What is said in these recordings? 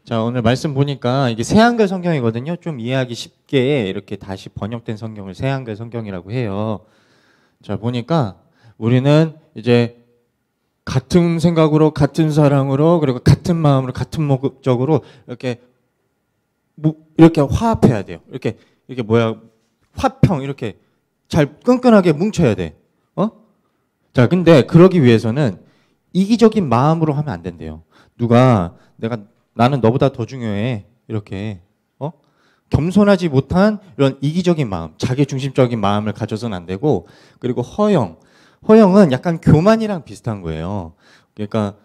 자, 오늘 말씀 보니까 이게 새한글 성경이거든요. 좀 이해하기 쉽게 이렇게 다시 번역된 성경을 새한글 성경이라고 해요. 자, 보니까 우리는 이제 같은 생각으로, 같은 사랑으로, 그리고 같은 마음으로, 같은 목적으로 이렇게 화합해야 돼요. 이렇게 화평 이렇게 잘 끈끈하게 뭉쳐야 돼. 자, 근데 그러기 위해서는 이기적인 마음으로 하면 안 된대요. 나는 너보다 더 중요해. 이렇게, 겸손하지 못한 이런 이기적인 마음, 자기 중심적인 마음을 가져서는 안 되고, 그리고 허영은 약간 교만이랑 비슷한 거예요. 그러니까,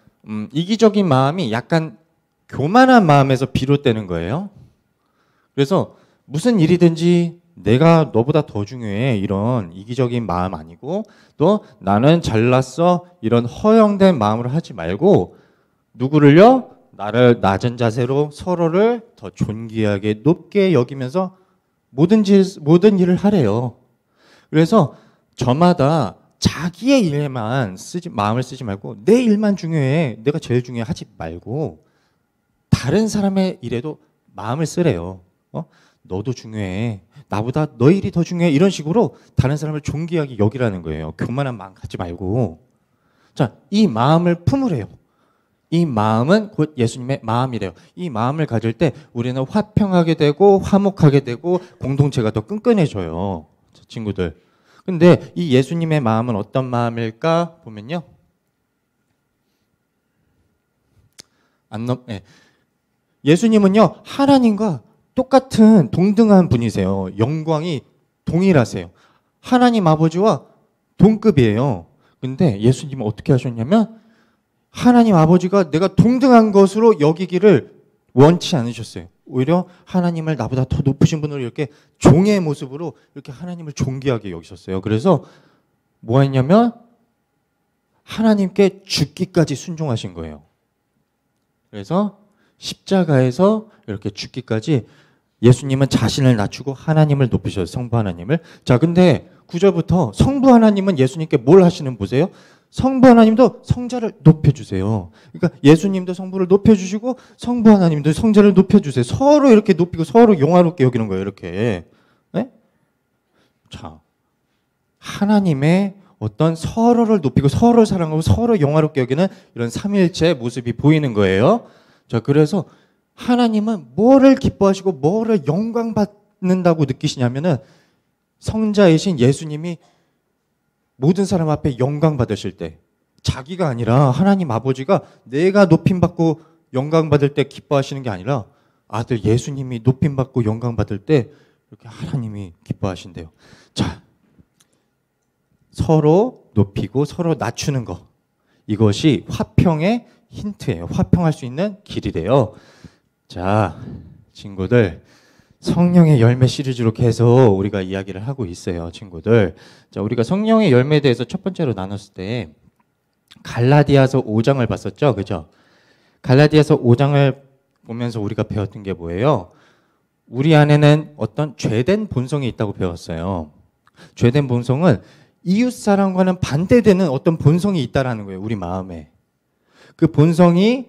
이기적인 마음이 약간 교만한 마음에서 비롯되는 거예요. 그래서 무슨 일이든지 내가 너보다 더 중요해. 이런 이기적인 마음 아니고, 또 나는 잘났어. 이런 허영된 마음으로 하지 말고, 누구를요? 나를 낮은 자세로 서로를 더 존귀하게 높게 여기면서 모든 일을 하래요. 그래서 저마다 자기의 일에만 마음을 쓰지 말고 내 일만 중요해. 내가 제일 중요해 하지 말고 다른 사람의 일에도 마음을 쓰래요. 너도 중요해. 나보다 너 일이 더 중요해. 이런 식으로 다른 사람을 존귀하게 여기라는 거예요. 교만한 마음 갖지 말고. 자, 이 마음을 품으래요. 이 마음은 곧 예수님의 마음이래요. 이 마음을 가질 때 우리는 화평하게 되고 화목하게 되고 공동체가 더 끈끈해져요. 친구들. 근데 이 예수님의 마음은 어떤 마음일까 보면요. 예수님은요, 하나님과 똑같은 동등한 분이세요. 영광이 동일하세요. 하나님 아버지와 동급이에요. 근데 예수님은 어떻게 하셨냐면 하나님 아버지가 내가 동등한 것으로 여기기를 원치 않으셨어요. 오히려 하나님을 나보다 더 높으신 분으로 이렇게 종의 모습으로 이렇게 하나님을 존귀하게 여기셨어요. 그래서 뭐 했냐면 하나님께 죽기까지 순종하신 거예요. 그래서 십자가에서 이렇게 죽기까지 예수님은 자신을 낮추고 하나님을 높이셨어요. 성부 하나님을. 자, 근데 9절부터 성부 하나님은 예수님께 뭘 하시는 보세요. 성부 하나님도 성자를 높여주세요. 그러니까 예수님도 성부를 높여주시고 성부 하나님도 성자를 높여주세요. 서로 이렇게 높이고 서로 영화롭게 여기는 거예요. 이렇게. 네? 자, 하나님의 어떤 서로를 높이고 서로를 사랑하고 서로 영화롭게 여기는 이런 삼위일체의 모습이 보이는 거예요. 자, 그래서 하나님은 뭐를 기뻐하시고 뭐를 영광받는다고 느끼시냐면은 성자이신 예수님이 모든 사람 앞에 영광 받으실 때, 자기가 아니라 하나님 아버지가 내가 높임받고 영광 받을 때 기뻐하시는 게 아니라 아들 예수님이 높임받고 영광 받을 때 이렇게 하나님이 기뻐하신대요. 자, 서로 높이고 서로 낮추는 거, 이것이 화평의 힌트예요. 화평할 수 있는 길이래요. 자, 친구들, 성령의 열매 시리즈로 계속 우리가 이야기를 하고 있어요, 친구들. 자, 우리가 성령의 열매에 대해서 첫 번째로 나눴을 때 갈라디아서 5장을 봤었죠, 그죠? 갈라디아서 5장을 보면서 우리가 배웠던 게 뭐예요? 우리 안에는 어떤 죄된 본성이 있다고 배웠어요. 죄된 본성은 이웃 사람과는 반대되는 어떤 본성이 있다라는 거예요, 우리 마음에. 그 본성이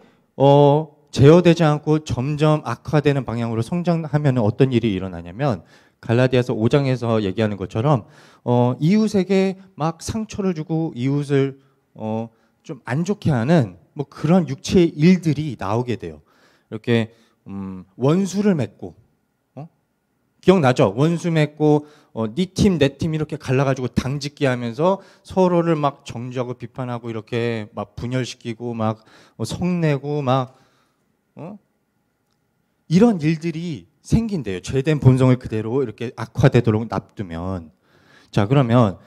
제어되지 않고 점점 악화되는 방향으로 성장하면 어떤 일이 일어나냐면 갈라디아서 5장에서 얘기하는 것처럼 이웃에게 막 상처를 주고 이웃을 좀 안 좋게 하는 뭐 그런 육체의 일들이 나오게 돼요. 이렇게 원수를 맺고 기억나죠? 원수 맺고 네 팀 내 팀 이렇게 갈라가지고 당짓기 하면서 서로를 막 정죄하고 비판하고 이렇게 막 분열시키고 막 성내고 막 이런 일들이 생긴대요. 죄된 본성을 그대로 이렇게 악화되도록 놔두면. 자, 그러면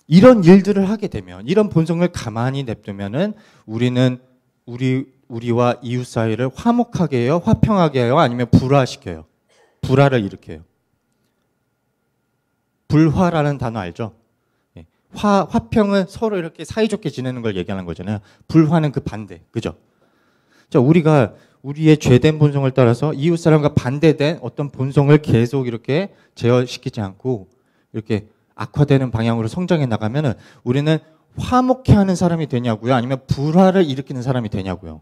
이런 일들을 하게 되면, 이런 본성을 가만히 냅두면은 우리는 우리와 이웃 사이를 화목하게 해요, 화평하게 해요, 아니면 불화시켜요. 불화를 일으켜요. 불화라는 단어 알죠? 화평은 서로 이렇게 사이좋게 지내는 걸 얘기하는 거잖아요. 불화는 그 반대, 그죠? 자, 우리가 우리의 죄된 본성을 따라서 이웃 사람과 반대된 어떤 본성을 계속 이렇게 제어시키지 않고 이렇게 악화되는 방향으로 성장해 나가면은 우리는 화목해 하는 사람이 되냐고요? 아니면 불화를 일으키는 사람이 되냐고요?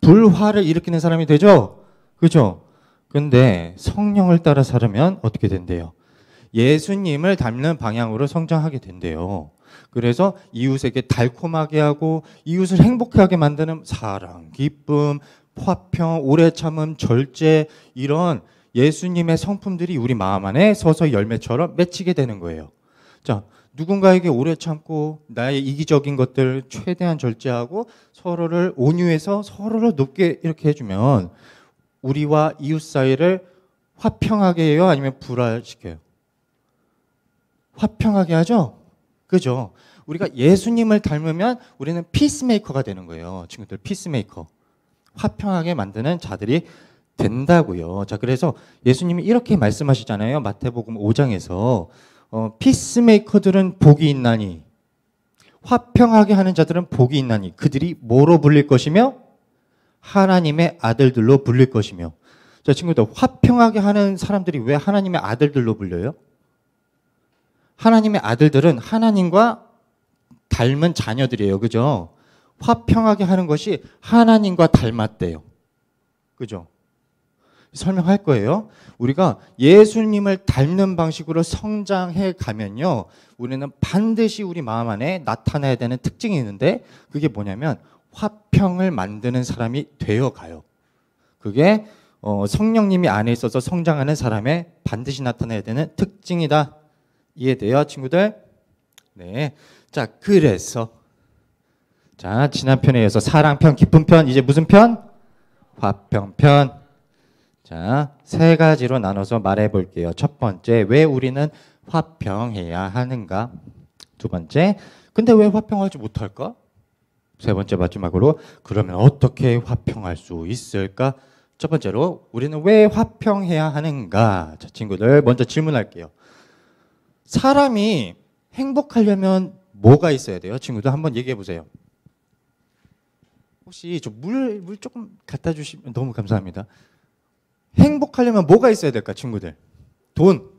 불화를 일으키는 사람이 되죠? 그죠? 근데 성령을 따라 살으면 어떻게 된대요? 예수님을 닮는 방향으로 성장하게 된대요. 그래서 이웃에게 달콤하게 하고 이웃을 행복하게 만드는 사랑, 기쁨, 화평, 오래 참음, 절제 이런 예수님의 성품들이 우리 마음 안에 서서 열매처럼 맺히게 되는 거예요. 자, 누군가에게 오래 참고 나의 이기적인 것들 최대한 절제하고 서로를 온유해서 서로를 높게 이렇게 해주면 우리와 이웃 사이를 화평하게 해요? 아니면 불화시켜요? 화평하게 하죠? 그죠? 우리가 예수님을 닮으면 우리는 피스메이커가 되는 거예요. 친구들, 피스메이커. 화평하게 만드는 자들이 된다고요. 자, 그래서 예수님이 이렇게 말씀하시잖아요. 마태복음 5장에서 피스메이커들은 복이 있나니 화평하게 하는 자들은 복이 있나니 그들이 뭐로 불릴 것이며 하나님의 아들들로 불릴 것이며. 자, 친구들, 화평하게 하는 사람들이 왜 하나님의 아들들로 불려요? 하나님의 아들들은 하나님과 닮은 자녀들이에요. 그죠? 화평하게 하는 것이 하나님과 닮았대요. 그죠? 설명할 거예요. 우리가 예수님을 닮는 방식으로 성장해 가면요, 우리는 반드시 우리 마음 안에 나타나야 되는 특징이 있는데 그게 뭐냐면 화평을 만드는 사람이 되어 가요. 그게 성령님이 안에 있어서 성장하는 사람의 반드시 나타나야 되는 특징이다. 이해돼요, 친구들? 네. 자, 그래서 자, 지난 편에 이어서 사랑편, 기쁨편, 이제 무슨 편? 화평편. 자, 세 가지로 나눠서 말해 볼게요. 첫 번째, 왜 우리는 화평해야 하는가? 두 번째, 근데 왜 화평하지 못할까? 세 번째, 마지막으로 그러면 어떻게 화평할 수 있을까? 첫 번째로 우리는 왜 화평해야 하는가? 자, 친구들 먼저 질문할게요. 사람이 행복하려면 뭐가 있어야 돼요? 친구들 한번 얘기해 보세요. 혹시 물 조금 갖다 주시면 너무 감사합니다. 행복하려면 뭐가 있어야 될까, 친구들? 돈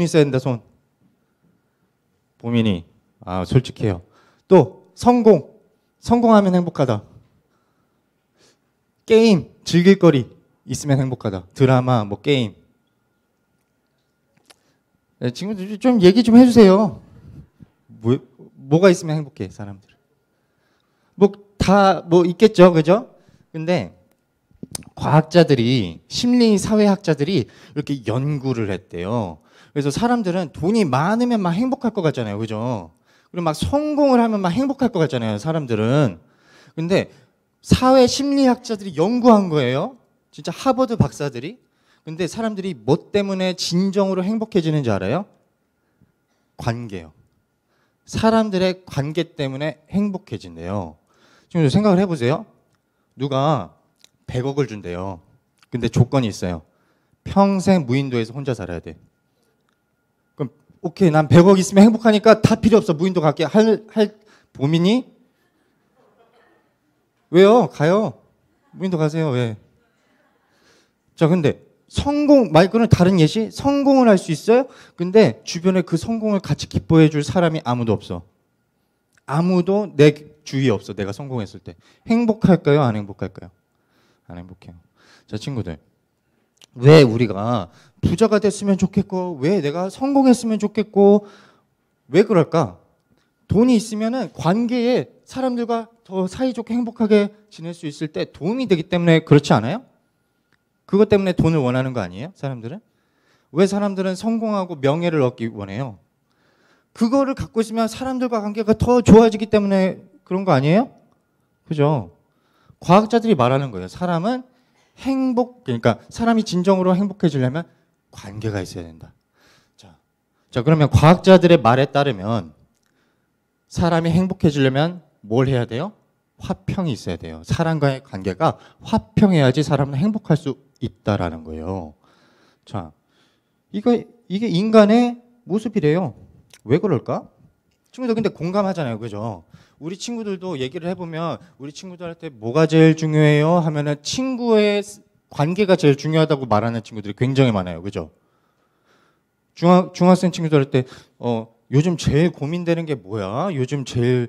있어야 된다, 손. 보민이, 솔직해요. 또 성공하면 행복하다. 게임, 즐길 거리 있으면 행복하다. 드라마, 뭐 게임. 네, 친구들 좀 얘기 좀 해주세요. 뭐가 있으면 행복해, 사람들. 뭐 있겠죠, 그죠? 근데 과학자들이, 심리사회학자들이 이렇게 연구를 했대요. 그래서 사람들은 돈이 많으면 막 행복할 것 같잖아요, 그죠? 그리고 막 성공을 하면 막 행복할 것 같잖아요, 사람들은. 근데 사회 심리학자들이 연구한 거예요. 진짜 하버드 박사들이. 근데 사람들이 뭐 때문에 진정으로 행복해지는지 알아요? 관계요. 사람들의 관계 때문에 행복해진대요. 지금 생각을 해보세요. 누가 100억을 준대요. 근데 조건이 있어요. 평생 무인도에서 혼자 살아야 돼. 그럼 오케이, 난 100억 있으면 행복하니까 다 필요 없어. 무인도 갈게. 할 보민이? 왜요? 가요. 무인도 가세요. 왜? 자, 근데 그는 다른 예시? 성공을 할 수 있어요? 근데 주변에 그 성공을 같이 기뻐해 줄 사람이 아무도 없어. 아무도 내 주위에 없어. 내가 성공했을 때. 행복할까요? 안 행복할까요? 안 행복해요. 자, 친구들. 왜 우리가 부자가 됐으면 좋겠고, 왜 내가 성공했으면 좋겠고, 왜 그럴까? 돈이 있으면은 관계에 사람들과 더 사이좋게 행복하게 지낼 수 있을 때 도움이 되기 때문에 그렇지 않아요? 그것 때문에 돈을 원하는 거 아니에요? 사람들은? 왜 사람들은 성공하고 명예를 얻기 원해요? 그거를 갖고 있으면 사람들과 관계가 더 좋아지기 때문에 그런 거 아니에요? 그죠? 과학자들이 말하는 거예요. 그러니까 사람이 진정으로 행복해지려면 관계가 있어야 된다. 자, 그러면 과학자들의 말에 따르면 사람이 행복해지려면 뭘 해야 돼요? 화평이 있어야 돼요. 사람과의 관계가 화평해야지 사람은 행복할 수 있다라는 거예요. 자, 이게 인간의 모습이래요. 왜 그럴까? 친구들 근데 공감하잖아요, 그죠? 우리 친구들도 얘기를 해보면 우리 친구들한테 뭐가 제일 중요해요? 하면은 친구의 관계가 제일 중요하다고 말하는 친구들이 굉장히 많아요, 그죠? 중학생 친구들 할 때 요즘 제일 고민되는 게 뭐야? 요즘 제일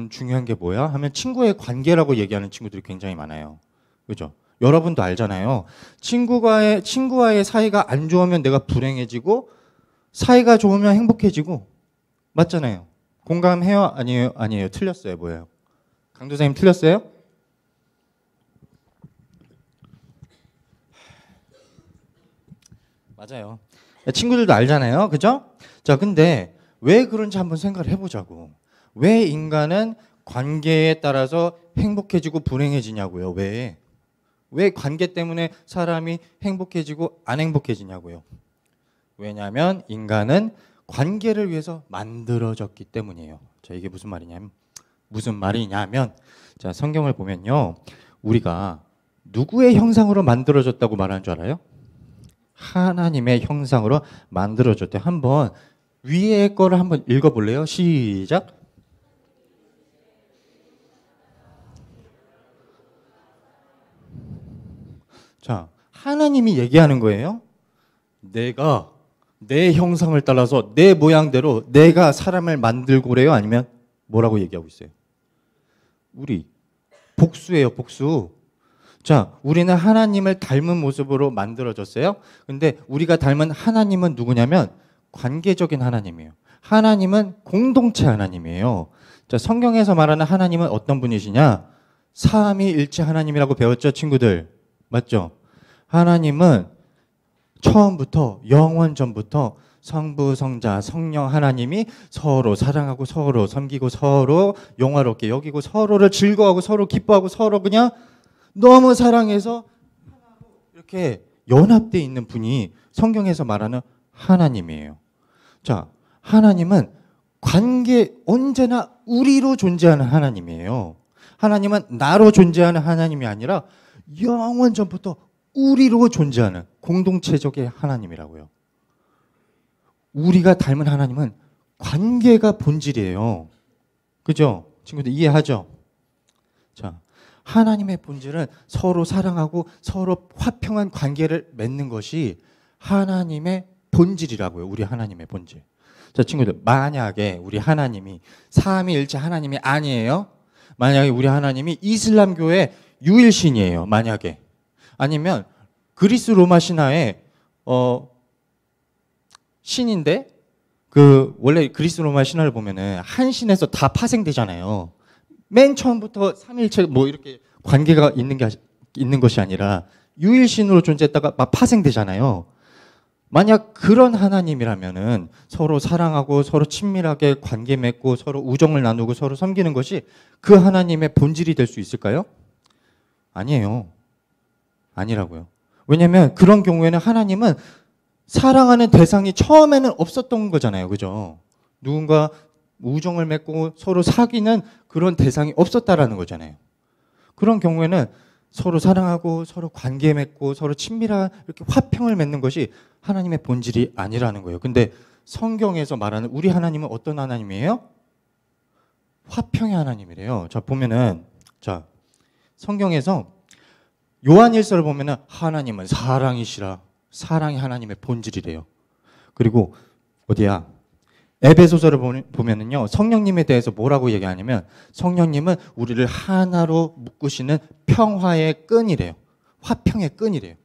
중요한 게 뭐야? 하면 친구의 관계라고 얘기하는 친구들이 굉장히 많아요. 그죠? 여러분도 알잖아요. 친구와의 사이가 안 좋으면 내가 불행해지고 사이가 좋으면 행복해지고 맞잖아요. 공감해요? 아니에요? 아니에요. 틀렸어요. 뭐예요? 강도사님 틀렸어요? 맞아요. 친구들도 알잖아요. 그죠? 자, 근데 왜 그런지 한번 생각을 해보자고. 왜 인간은 관계에 따라서 행복해지고 불행해지냐고요. 왜? 왜 관계 때문에 사람이 행복해지고 안 행복해지냐고요. 왜냐하면 인간은 관계를 위해서 만들어졌기 때문이에요. 자, 이게 무슨 말이냐면 자, 성경을 보면요. 우리가 누구의 형상으로 만들어졌다고 말하는 줄 알아요? 하나님의 형상으로 만들어졌대. 한번 위에 거를 한번 읽어볼래요? 시작. 자, 하나님이 얘기하는 거예요. 내가 내 형상을 따라서 내 모양대로 내가 사람을 만들고 그래요? 아니면 뭐라고 얘기하고 있어요? 우리 복수예요, 복수. 자, 우리는 하나님을 닮은 모습으로 만들어졌어요. 근데 우리가 닮은 하나님은 누구냐면 관계적인 하나님이에요. 하나님은 공동체 하나님이에요. 자, 성경에서 말하는 하나님은 어떤 분이시냐? 삼위일체 하나님이라고 배웠죠, 친구들? 맞죠? 하나님은 처음부터 영원전부터 성부, 성자, 성령 하나님이 서로 사랑하고 서로 섬기고 서로 영화롭게 여기고 서로를 즐거워하고 서로 기뻐하고 서로 그냥 너무 사랑해서 이렇게 연합되어 있는 분이 성경에서 말하는 하나님이에요. 자, 하나님은 언제나 우리로 존재하는 하나님이에요. 하나님은 나로 존재하는 하나님이 아니라 영원 전부터 우리로 존재하는 공동체적인 하나님이라고요. 우리가 닮은 하나님은 관계가 본질이에요. 그죠? 친구들 이해하죠? 자, 하나님의 본질은 서로 사랑하고 서로 화평한 관계를 맺는 것이 하나님의 본질이라고요. 우리 하나님의 본질. 자, 친구들, 만약에 우리 하나님이 삼위일체 하나님이 아니에요? 만약에 우리 하나님이 이슬람교의 유일신이에요. 만약에. 아니면 그리스 로마 신화의 신인데 원래 그리스 로마 신화를 보면은 한 신에서 다 파생되잖아요. 맨 처음부터 삼일체 뭐 이렇게 관계가 있는 것이 아니라 유일신으로 존재했다가 막 파생되잖아요. 만약 그런 하나님이라면은 서로 사랑하고 서로 친밀하게 관계 맺고 서로 우정을 나누고 서로 섬기는 것이 그 하나님의 본질이 될 수 있을까요? 아니에요. 아니라고요. 왜냐하면 그런 경우에는 하나님은 사랑하는 대상이 처음에는 없었던 거잖아요. 그죠? 누군가 우정을 맺고 서로 사귀는 그런 대상이 없었다라는 거잖아요. 그런 경우에는 서로 사랑하고 서로 관계 맺고 서로 친밀한 이렇게 화평을 맺는 것이 하나님의 본질이 아니라는 거예요. 근데 성경에서 말하는 우리 하나님은 어떤 하나님이에요? 화평의 하나님이래요. 자, 보면은 자, 성경에서 요한일서를 보면은 하나님은 사랑이시라. 사랑이 하나님의 본질이래요. 그리고 어디야? 에베소서를 보면은요, 성령님에 대해서 뭐라고 얘기하냐면 성령님은 우리를 하나로 묶으시는 평화의 끈이래요. 화평의 끈이래요.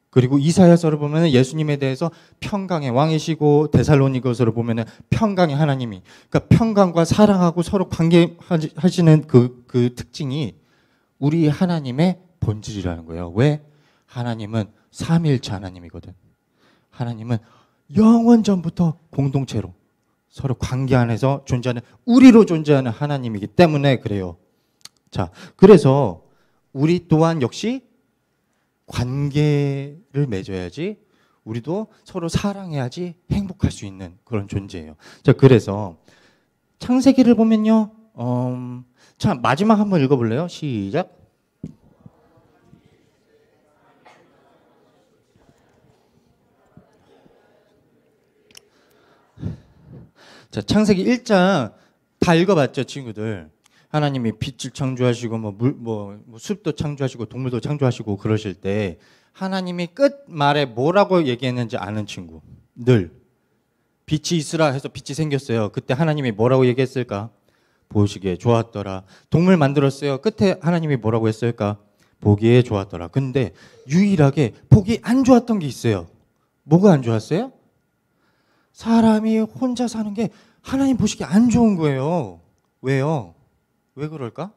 그리고 이사야서를 보면은 예수님에 대해서 평강의 왕이시고, 데살로니가서를 보면은 평강의 하나님이, 그러니까 평강과 사랑하고 서로 관계하시는 그 특징이 우리 하나님의 본질이라는 거예요. 왜? 하나님은 삼위일체 하나님이거든. 하나님은 영원 전부터 공동체로 서로 관계 안에서 존재하는 우리로 존재하는 하나님이기 때문에 그래요. 자, 그래서 우리 또한 역시 관계를 맺어야지 우리도 서로 사랑해야지 행복할 수 있는 그런 존재예요. 자, 그래서 창세기를 보면요. 자, 마지막 한번 읽어볼래요? 시작. 자, 창세기 1장 다 읽어봤죠, 친구들? 하나님이 빛을 창조하시고 숲도 창조하시고 동물도 창조하시고 그러실 때 하나님이 끝말에 뭐라고 얘기했는지 아는 친구? 늘 빛이 있으라 해서 빛이 생겼어요. 그때 하나님이 뭐라고 얘기했을까? 보시기에 좋았더라. 동물 만들었어요. 끝에 하나님이 뭐라고 했을까? 보기에 좋았더라. 근데 유일하게 보기 안 좋았던 게 있어요. 뭐가 안 좋았어요? 사람이 혼자 사는 게 하나님 보시기에 안 좋은 거예요. 왜요? 왜 그럴까?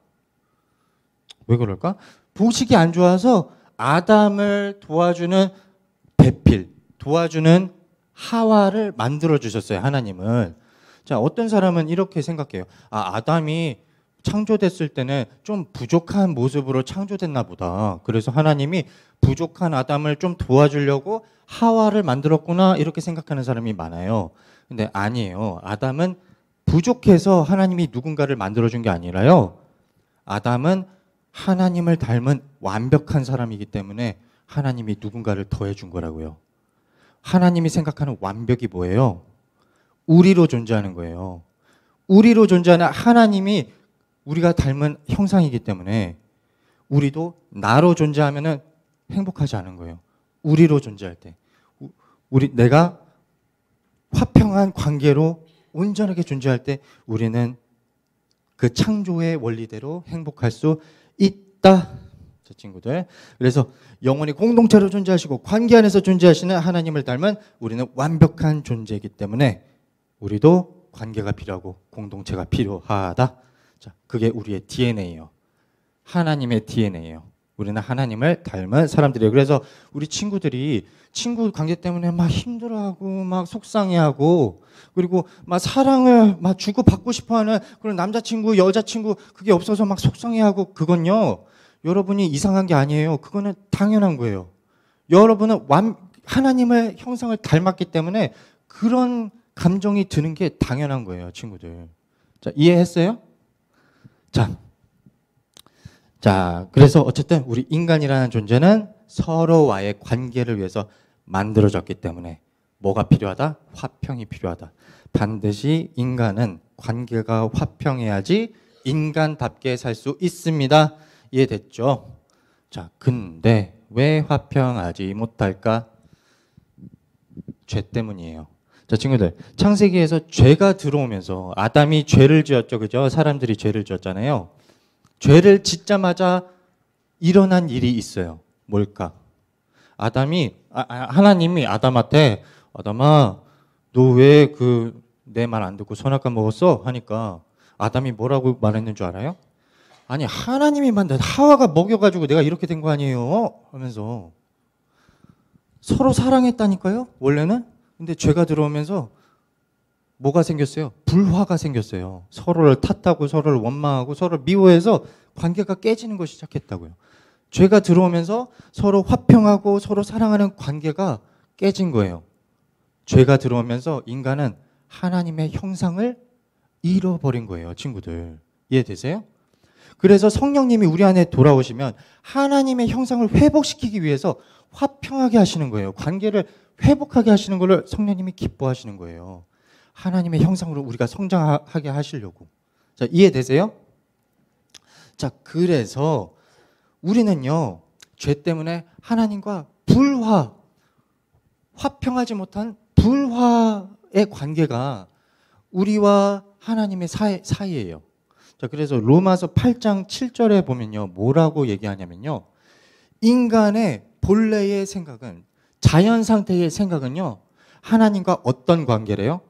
왜 그럴까? 보시기 안 좋아서 아담을 도와주는 배필, 도와주는 하와를 만들어 주셨어요. 하나님은. 자, 어떤 사람은 이렇게 생각해요. 아담이 창조됐을 때는 좀 부족한 모습으로 창조됐나 보다. 그래서 하나님이 부족한 아담을 좀 도와주려고 하와를 만들었구나, 이렇게 생각하는 사람이 많아요. 근데 아니에요. 아담은 부족해서 하나님이 누군가를 만들어준 게 아니라요. 아담은 하나님을 닮은 완벽한 사람이기 때문에 하나님이 누군가를 더해준 거라고요. 하나님이 생각하는 완벽이 뭐예요? 우리로 존재하는 거예요. 우리로 존재하는 하나님이 우리가 닮은 형상이기 때문에 우리도 나로 존재하면은 행복하지 않은 거예요. 우리로 존재할 때. 내가 화평한 관계로 온전하게 존재할 때 우리는 그 창조의 원리대로 행복할 수 있다. 자, 친구들. 그래서 영원히 공동체로 존재하시고 관계 안에서 존재하시는 하나님을 닮은 우리는 완벽한 존재이기 때문에 우리도 관계가 필요하고 공동체가 필요하다. 자, 그게 우리의 DNA예요. 하나님의 DNA예요. 우리는 하나님을 닮은 사람들이에요. 그래서 우리 친구들이 친구 관계 때문에 막 힘들어하고 막 속상해하고 그리고 막 사랑을 막 주고받고 싶어하는 그런 남자친구, 여자친구 그게 없어서 막 속상해하고, 그건요, 여러분이 이상한 게 아니에요. 그거는 당연한 거예요. 여러분은 하나님의 형상을 닮았기 때문에 그런 감정이 드는 게 당연한 거예요, 친구들. 자, 이해했어요? 자, 그래서 어쨌든 우리 인간이라는 존재는 서로와의 관계를 위해서 만들어졌기 때문에 뭐가 필요하다? 화평이 필요하다. 반드시 인간은 관계가 화평해야지 인간답게 살 수 있습니다. 이해됐죠? 자, 근데 왜 화평하지 못할까? 죄 때문이에요. 자, 친구들, 창세기에서 죄가 들어오면서 아담이 죄를 지었죠, 그죠? 사람들이 죄를 지었잖아요. 죄를 짓자마자 일어난 일이 있어요. 뭘까? 하나님이 아담한테, 아담아, 너 왜 내 말 안 듣고 선악과 먹었어? 하니까 아담이 뭐라고 말했는 줄 알아요? 아니, 하나님이 만든 하와가 먹여가지고 내가 이렇게 된 거 아니에요? 하면서 서로 사랑했다니까요, 원래는. 근데 죄가 들어오면서 뭐가 생겼어요? 불화가 생겼어요. 서로를 탓하고 서로를 원망하고 서로를 미워해서 관계가 깨지는 것이 시작했다고요. 죄가 들어오면서 서로 화평하고 서로 사랑하는 관계가 깨진 거예요. 죄가 들어오면서 인간은 하나님의 형상을 잃어버린 거예요, 친구들. 이해되세요? 그래서 성령님이 우리 안에 돌아오시면 하나님의 형상을 회복시키기 위해서 화평하게 하시는 거예요. 관계를 회복하게 하시는 걸 성령님이 기뻐하시는 거예요. 하나님의 형상으로 우리가 성장하게 하시려고. 자, 이해되세요? 자, 그래서 우리는요, 죄 때문에 하나님과 화평하지 못한 불화의 관계가 우리와 하나님의 사이예요. 자, 그래서 로마서 8장 7절에 보면요, 뭐라고 얘기하냐면요, 인간의 본래의 생각은, 자연 상태의 생각은요, 하나님과 어떤 관계래요?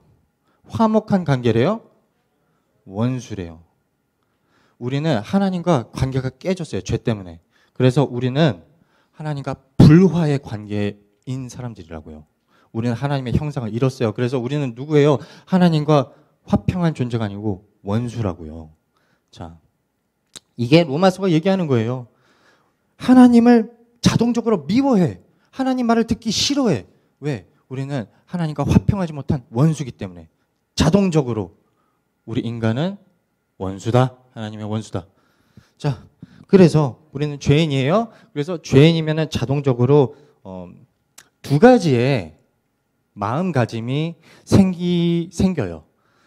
화목한 관계래요? 원수래요. 우리는 하나님과 관계가 깨졌어요, 죄 때문에. 그래서 우리는 하나님과 불화의 관계인 사람들이라고요. 우리는 하나님의 형상을 잃었어요. 그래서 우리는 누구예요? 하나님과 화평한 존재가 아니고 원수라고요. 자, 이게 로마서가 얘기하는 거예요. 하나님을 자동적으로 미워해. 하나님 말을 듣기 싫어해. 왜? 우리는 하나님과 화평하지 못한 원수기 때문에. 자동적으로 우리 인간은 원수다. 하나님의 원수다. 자, 그래서 우리는 죄인이에요. 그래서 죄인이면 자동적으로 두 가지의 마음가짐이 생겨요.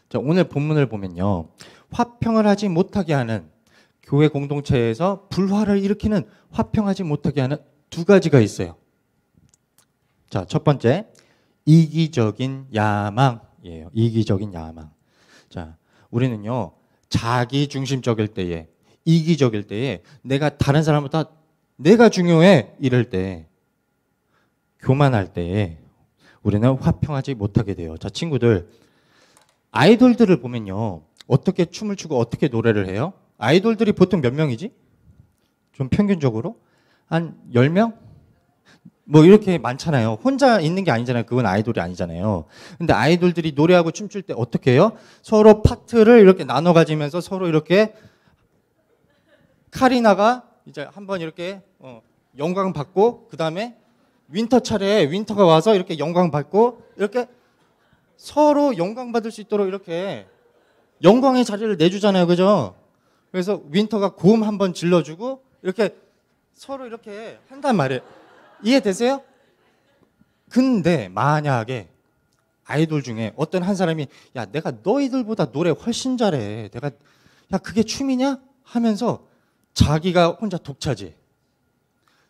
자, 오늘 본문을 보면요, 화평을 하지 못하게 하는, 교회 공동체에서 불화를 일으키는, 화평하지 못하게 하는 두 가지가 있어요. 자, 첫 번째, 이기적인 야망. 야망이에요. 이기적인 야망. 자, 우리는요, 자기 중심적일 때에, 이기적일 때에, 내가 다른 사람보다 내가 중요해 이럴 때, 교만할 때에 우리는 화평하지 못하게 돼요. 자, 친구들, 아이돌들을 보면요, 어떻게 춤을 추고 어떻게 노래를 해요? 아이돌들이 보통 몇 명이지? 좀 평균적으로? 한 10명? 뭐 이렇게 많잖아요. 혼자 있는 게 아니잖아요. 그건 아이돌이 아니잖아요. 근데 아이돌들이 노래하고 춤출 때 어떻게 해요? 서로 파트를 이렇게 나눠 가지면서 서로 이렇게, 카리나가 이제 한번 이렇게 영광 받고, 그 다음에 윈터 차례에 윈터가 와서 이렇게 영광 받고, 이렇게 서로 영광 받을 수 있도록 이렇게 영광의 자리를 내주잖아요. 그죠? 그래서 윈터가 고음 한번 질러주고 이렇게 서로 이렇게 한단 말이에요. 이해되세요? 근데 만약에 아이돌 중에 어떤 한 사람이, 야, 내가 너희들보다 노래 훨씬 잘해. 야, 그게 춤이냐? 하면서 자기가 혼자 독차지해.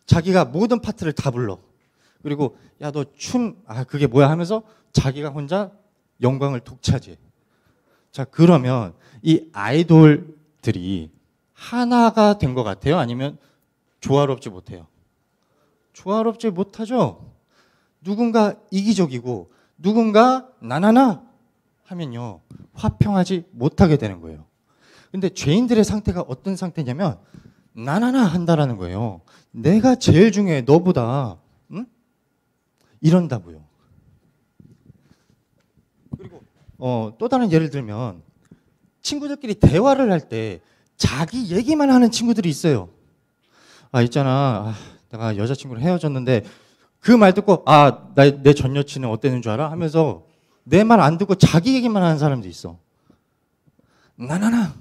자기가 모든 파트를 다 불러. 그리고 야, 너 그게 뭐야? 하면서 자기가 혼자 영광을 독차지해. 자, 그러면 이 아이돌들이 하나가 된 것 같아요? 아니면 조화롭지 못해요? 조화롭지 못하죠? 누군가 이기적이고 누군가 나나나 하면요, 화평하지 못하게 되는 거예요. 근데 죄인들의 상태가 어떤 상태냐면 나나나 한다라는 거예요. 내가 제일 중요해, 너보다. 응? 이런다고요. 그리고 또 다른 예를 들면 친구들끼리 대화를 할 때 자기 얘기만 하는 친구들이 있어요. 있잖아. 내가 여자친구랑 헤어졌는데 그 말 듣고 내 전 여친은 어땠는 줄 알아? 하면서 내 말 안 듣고 자기 얘기만 하는 사람도 있어. 나나나.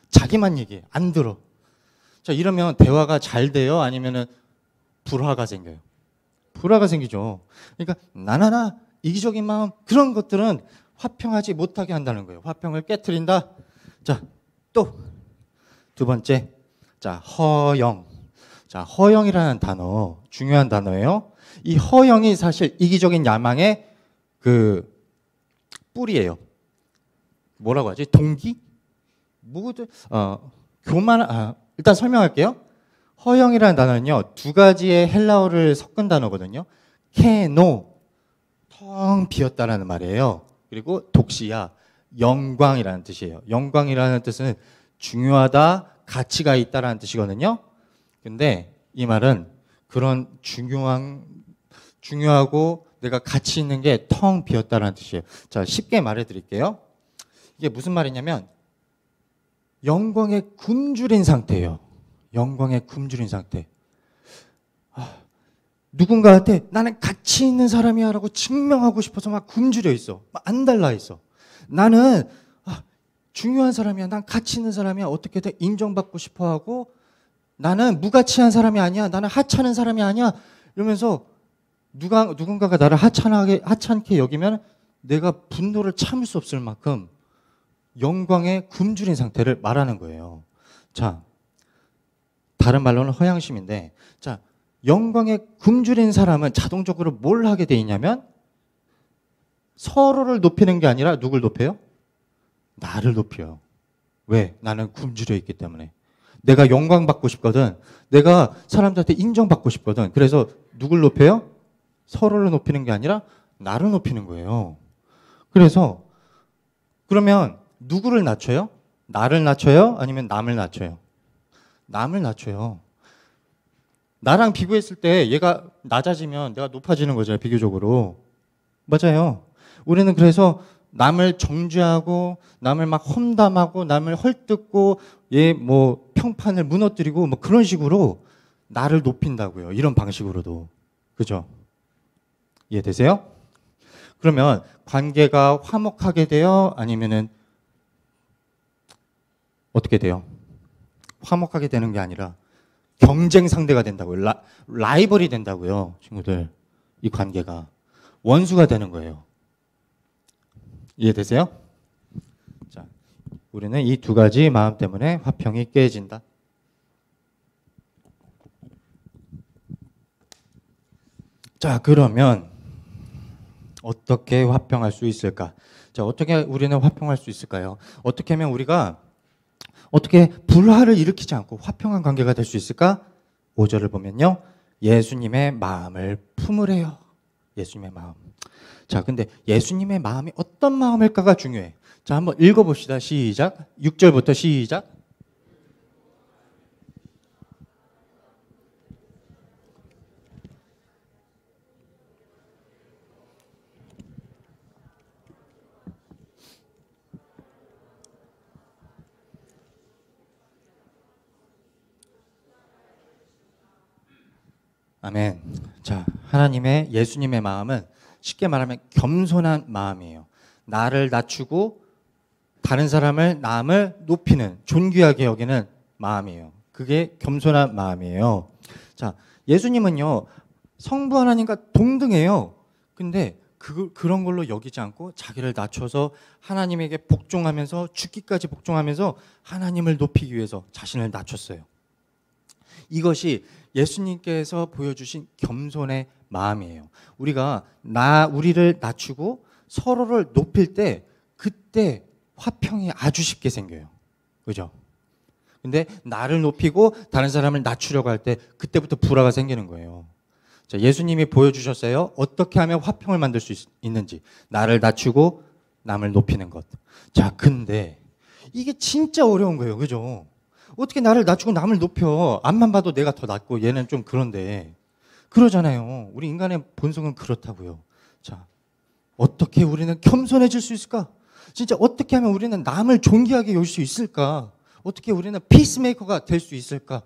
자기만 얘기해. 안 들어. 자, 이러면 대화가 잘 돼요? 아니면은 불화가 생겨요? 불화가 생기죠. 그러니까 나나나 이기적인 마음, 그런 것들은 화평하지 못하게 한다는 거예요. 화평을 깨트린다. 자, 또 두 번째. 자, 허영. 자, 허영이라는 단어, 중요한 단어예요. 이 허영이 사실 이기적인 야망의 그 뿌리예요. 뭐라고 하지? 동기? 일단 설명할게요. 허영이라는 단어는요, 두 가지의 헬라어를 섞은 단어거든요. 케노, 텅 비었다라는 말이에요. 그리고 독시야, 영광이라는 뜻이에요. 영광이라는 뜻은 중요하다, 가치가 있다라는 뜻이거든요. 근데 이 말은 그런 중요하고 내가 가치 있는 게 텅 비었다라는 뜻이에요. 자, 쉽게 말해 드릴게요. 이게 무슨 말이냐면 영광에 굶주린 상태예요. 영광에 굶주린 상태. 누군가한테 나는 가치 있는 사람이야 라고 증명하고 싶어서 막 굶주려 있어. 막 안달나 있어. 나는 중요한 사람이야. 난 가치 있는 사람이야. 어떻게든 인정받고 싶어 하고, 나는 무가치한 사람이 아니야. 나는 하찮은 사람이 아니야. 이러면서 누군가가 나를 하찮게 여기면 내가 분노를 참을 수 없을 만큼 영광에 굶주린 상태를 말하는 거예요. 자, 다른 말로는 허영심인데, 자, 영광에 굶주린 사람은 자동적으로 뭘 하게 돼 있냐면 서로를 높이는 게 아니라 누굴 높여요? 나를 높여요. 왜? 나는 굶주려 있기 때문에. 내가 영광 받고 싶거든. 내가 사람들한테 인정받고 싶거든. 그래서 누굴 높여요? 서로를 높이는 게 아니라 나를 높이는 거예요. 그래서 그러면 누구를 낮춰요? 나를 낮춰요? 아니면 남을 낮춰요? 남을 낮춰요. 나랑 비교했을 때 얘가 낮아지면 내가 높아지는 거잖아요, 비교적으로. 맞아요. 우리는 그래서 남을 정죄하고 남을 막 험담하고 남을 헐뜯고 뭐 평판을 무너뜨리고 뭐 그런 식으로 나를 높인다고요. 이런 방식으로도. 그죠? 이해되세요? 그러면 관계가 화목하게 돼요? 아니면은 어떻게 돼요? 화목하게 되는 게 아니라 경쟁 상대가 된다고요. 라이벌이 된다고요. 친구들. 이 관계가 원수가 되는 거예요. 이해되세요? 자, 우리는 이 두 가지 마음 때문에 화평이 깨진다. 자, 그러면 어떻게 화평할 수 있을까? 자, 어떻게 우리는 화평할 수 있을까요? 어떻게 하면 우리가 어떻게 불화를 일으키지 않고 화평한 관계가 될 수 있을까? 5절을 보면요. 예수님의 마음을 품으래요. 예수님의 마음. 자, 근데 예수님의 마음이 어떤 마음일까가 중요해. 자, 한번 읽어봅시다. 시작. 6절부터 시작. 아멘. 자, 하나님의 예수님의 마음은 쉽게 말하면 겸손한 마음이에요. 나를 낮추고 다른 사람을 남을 높이는 존귀하게 여기는 마음이에요. 그게 겸손한 마음이에요. 자, 예수님은요 성부 하나님과 동등해요. 근데 그런 걸로 여기지 않고 자기를 낮춰서 하나님에게 복종하면서 죽기까지 복종하면서 하나님을 높이기 위해서 자신을 낮췄어요. 이것이 예수님께서 보여주신 겸손의 마음이에요. 우리를 낮추고 서로를 높일 때 그때 화평이 아주 쉽게 생겨요. 그죠? 근데 나를 높이고 다른 사람을 낮추려고 할 때 그때부터 불화가 생기는 거예요. 자, 예수님이 보여주셨어요. 어떻게 하면 화평을 만들 수 있는지. 나를 낮추고 남을 높이는 것. 자, 근데 이게 진짜 어려운 거예요. 그죠? 어떻게 나를 낮추고 남을 높여? 앞만 봐도 내가 더 낮고 얘는 좀 그런데. 그러잖아요. 우리 인간의 본성은 그렇다고요. 자, 어떻게 우리는 겸손해질 수 있을까? 진짜 어떻게 하면 우리는 남을 존귀하게 여길 수 있을까? 어떻게 우리는 피스메이커가 될 수 있을까?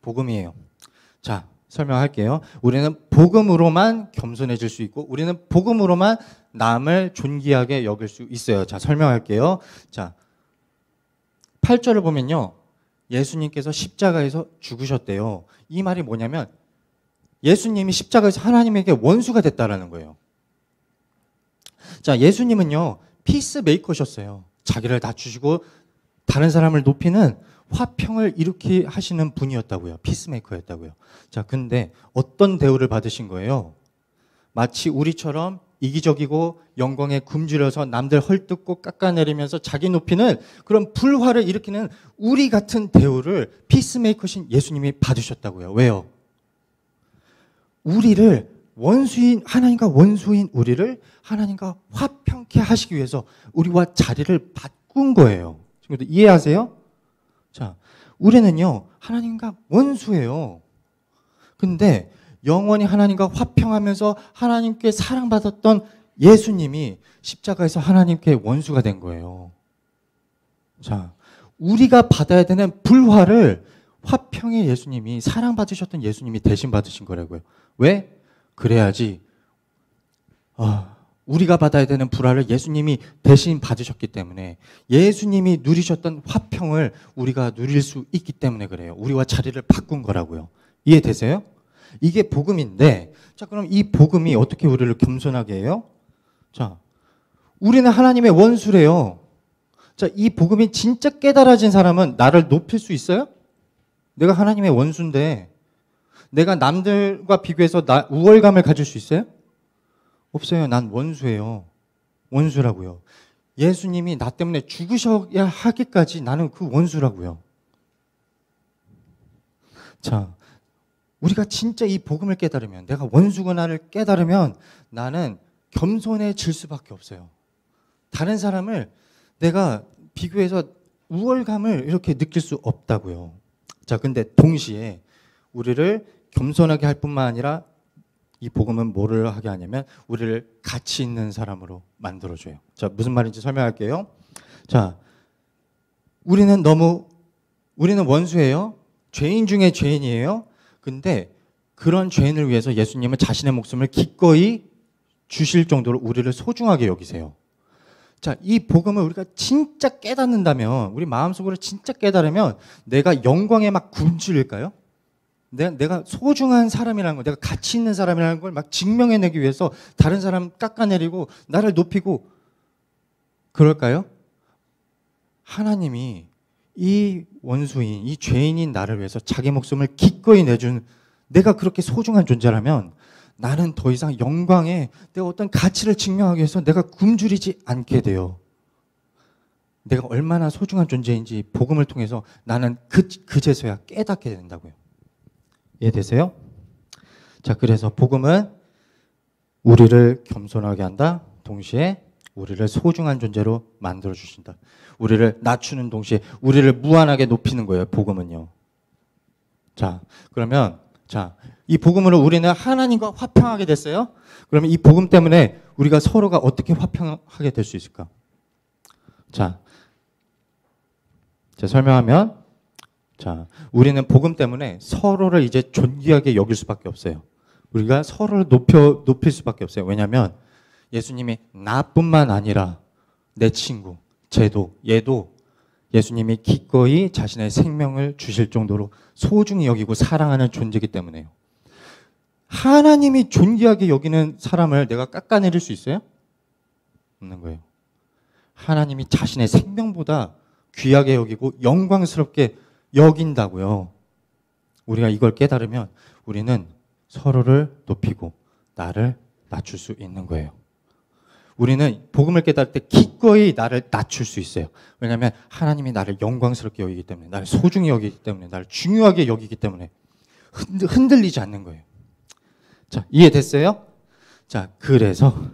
복음이에요. 자, 설명할게요. 우리는 복음으로만 겸손해질 수 있고 우리는 복음으로만 남을 존귀하게 여길 수 있어요. 자, 설명할게요. 자, 8절을 보면요. 예수님께서 십자가에서 죽으셨대요. 이 말이 뭐냐면 예수님이 십자가에서 하나님에게 원수가 됐다라는 거예요. 자, 예수님은요. 피스메이커셨어요. 자기를 낮추시고 다른 사람을 높이는 화평을 일으키게 하시는 분이었다고요. 피스메이커였다고요. 자, 근데 어떤 대우를 받으신 거예요? 마치 우리처럼 이기적이고 영광에 굶주려서 남들 헐뜯고 깎아내리면서 자기 높이는 그런 불화를 일으키는 우리 같은 대우를 피스메이커신 예수님이 받으셨다고요. 왜요? 우리를 하나님과 원수인 우리를 하나님과 화평케 하시기 위해서 우리와 자리를 바꾼 거예요. 친구들 이해하세요? 자, 우리는요 하나님과 원수예요. 근데 영원히 하나님과 화평하면서 하나님께 사랑받았던 예수님이 십자가에서 하나님께 원수가 된 거예요. 자, 우리가 받아야 되는 불화를 화평의 예수님이, 사랑받으셨던 예수님이 대신 받으신 거라고요. 왜? 그래야지 우리가 받아야 되는 불화를 예수님이 대신 받으셨기 때문에 예수님이 누리셨던 화평을 우리가 누릴 수 있기 때문에 그래요. 우리와 자리를 바꾼 거라고요. 이해되세요? 이게 복음인데, 자, 그럼 이 복음이 어떻게 우리를 겸손하게 해요? 자, 우리는 하나님의 원수래요. 자, 이 복음이 진짜 깨달아진 사람은 나를 높일 수 있어요? 내가 하나님의 원수인데 내가 남들과 비교해서 우월감을 가질 수 있어요? 없어요. 난 원수예요. 원수라고요. 예수님이 나 때문에 죽으셔야 하기까지 나는 그 원수라고요. 자, 우리가 진짜 이 복음을 깨달으면, 내가 원수구나를 깨달으면 나는 겸손해질 수밖에 없어요. 다른 사람을 내가 비교해서 우월감을 이렇게 느낄 수 없다고요. 자, 근데 동시에 우리를 겸손하게 할 뿐만 아니라 이 복음은 뭐를 하게 하냐면 우리를 가치 있는 사람으로 만들어줘요. 자, 무슨 말인지 설명할게요. 자, 우리는 원수예요. 죄인 중에 죄인이에요. 근데 그런 죄인을 위해서 예수님은 자신의 목숨을 기꺼이 주실 정도로 우리를 소중하게 여기세요. 자, 이 복음을 우리가 진짜 깨닫는다면, 우리 마음속으로 진짜 깨달으면 내가 영광에 막 굶주릴까요? 내가 소중한 사람이라는 걸, 내가 가치 있는 사람이라는 걸 막 증명해내기 위해서 다른 사람 깎아내리고 나를 높이고 그럴까요? 하나님이 이 원수인, 이 죄인인 나를 위해서 자기 목숨을 기꺼이 내준, 내가 그렇게 소중한 존재라면 나는 더 이상 영광에 내가 어떤 가치를 증명하기 위해서 내가 굶주리지 않게 돼요. 내가 얼마나 소중한 존재인지 복음을 통해서 나는 그제서야 깨닫게 된다고요. 이해되세요? 자, 그래서 복음은 우리를 겸손하게 한다. 동시에 우리를 소중한 존재로 만들어 주신다. 우리를 낮추는 동시에 우리를 무한하게 높이는 거예요. 복음은요. 자, 그러면 이 복음으로 우리는 하나님과 화평하게 됐어요. 그러면 이 복음 때문에 우리가 서로가 어떻게 화평하게 될 수 있을까? 자, 설명하면, 우리는 복음 때문에 서로를 이제 존귀하게 여길 수밖에 없어요. 우리가 서로를 높일 수밖에 없어요. 왜냐하면 예수님이 나뿐만 아니라 내 친구, 얘도 예수님이 기꺼이 자신의 생명을 주실 정도로 소중히 여기고 사랑하는 존재이기 때문에요. 하나님이 존귀하게 여기는 사람을 내가 깎아내릴 수 있어요? 없는 거예요. 하나님이 자신의 생명보다 귀하게 여기고 영광스럽게 여긴다고요. 우리가 이걸 깨달으면 우리는 서로를 높이고 나를 낮출 수 있는 거예요. 우리는 복음을 깨달을 때 기꺼이 나를 낮출 수 있어요. 왜냐하면 하나님이 나를 영광스럽게 여기기 때문에, 나를 소중히 여기기 때문에, 나를 중요하게 여기기 때문에 흔들리지 않는 거예요. 자, 이해됐어요? 자, 그래서